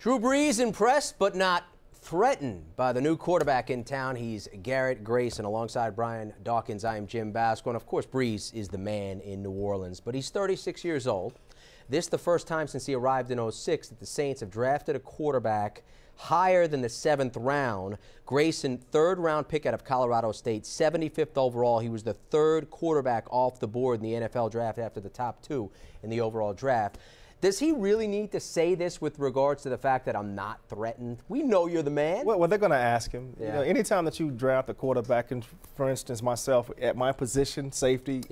Drew Brees impressed but not threatened by the new quarterback in town. He's Garrett Grayson. Alongside Brian Dawkins, I am Jim Basco. And of course, Brees is the man in New Orleans, but he's 36 years old. This the first time since he arrived in '06 that the Saints have drafted a quarterback higher than the 7th round. Grayson, 3rd round pick out of Colorado State, 75th overall. He was the 3rd quarterback off the board in the NFL draft after the top 2 in the overall draft. Does he really need to say this with regards to the fact that I'm not threatened? We know you're the man. Well, they're going to ask him. Yeah. You know, anytime that you draft a quarterback, and for instance, myself, at my position, safety,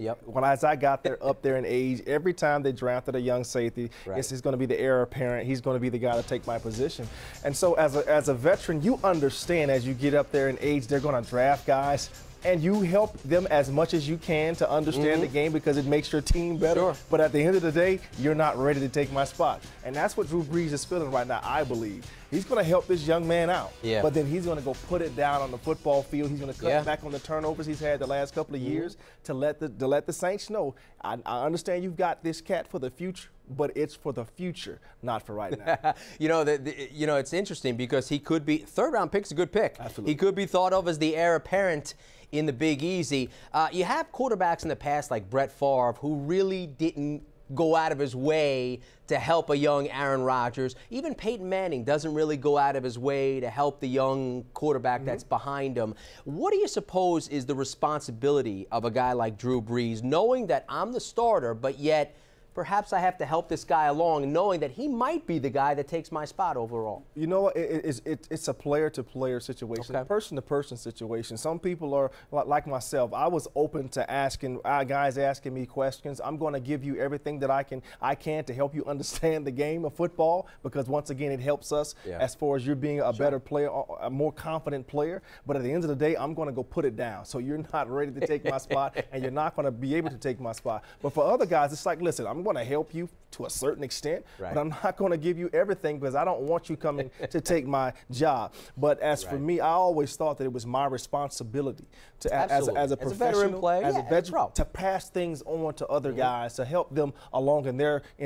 as I got there up there in age, every time they drafted a young safety, he's going to be the heir apparent. He's going to be the guy to take my position. And so as a veteran, you understand as you get up there in age, they're going to draft guys. And you help them as much as you can to understand the game because it makes your team better. Sure. But at the end of the day, you're not ready to take my spot. And that's what Drew Brees is feeling right now, I believe. He's going to help this young man out. Yeah. But then he's going to go put it down on the football field. He's going to cut back on the turnovers he's had the last couple of years to let the Saints know, I understand you've got this cat for the future, but it's for the future, not for right now. You know, it's interesting because he could be, 3rd round pick's a good pick. Absolutely. He could be thought of as the heir apparent in the Big Easy. You have quarterbacks in the past like Brett Favre who really didn't go out of his way to help a young Aaron Rodgers. Even Peyton Manning doesn't really go out of his way to help the young quarterback that's behind him. What do you suppose is the responsibility of a guy like Drew Brees, knowing that I'm the starter, but yet perhaps I have to help this guy along, knowing that he might be the guy that takes my spot overall? You know what? It's a player-to-player situation, person-to-person situation. Some people are like myself. I was open to asking guys asking me questions. I'm going to give you everything that I can to help you understand the game of football, because once again, it helps us as far as you're being a better player, a more confident player. But at the end of the day, I'm going to go put it down. So you're not ready to take my spot, and you're not going to be able to take my spot. But for other guys, it's like, listen, I'm going to help you to a certain extent, but I'm not going to give you everything because I don't want you coming to take my job. But as for me, I always thought that it was my responsibility to, as a professional, as a veteran, to pass things on to other guys, to help them along in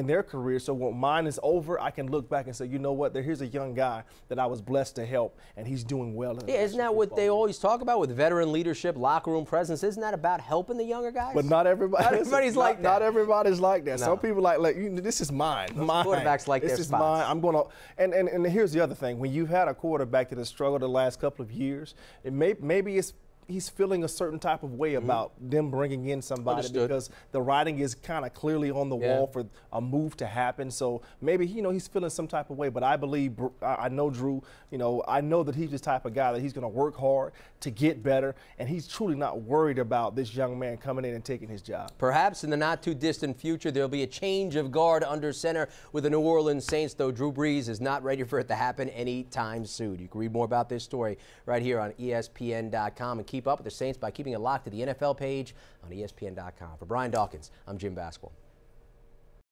their career. So when mine is over, I can look back and say, you know what, here's a young guy that I was blessed to help, and he's doing well. Isn't that what they always talk about with veteran leadership, locker room presence? Isn't that about helping the younger guys? But not everybody. Not everybody's like that. Not everybody's like that. No. Some people like this is mine. Quarterbacks like this is mine. I'm gonna. And here's the other thing: when you've had a quarterback that has struggled the last couple of years, maybe he's feeling a certain type of way about them bringing in somebody because the writing is kind of clearly on the wall for a move to happen. So maybe he's feeling some type of way. But I believe I know Drew. I know that he's the type of guy that he's going to work hard to get better, and he's truly not worried about this young man coming in and taking his job. Perhaps in the not too distant future there'll be a change of guard under center with the New Orleans Saints, though Drew Brees is not ready for it to happen anytime soon. You can read more about this story right here on ESPN.com and keep up with the Saints by keeping it locked to the NFL page on ESPN.com. For Brian Dawkins, I'm Jim Basco.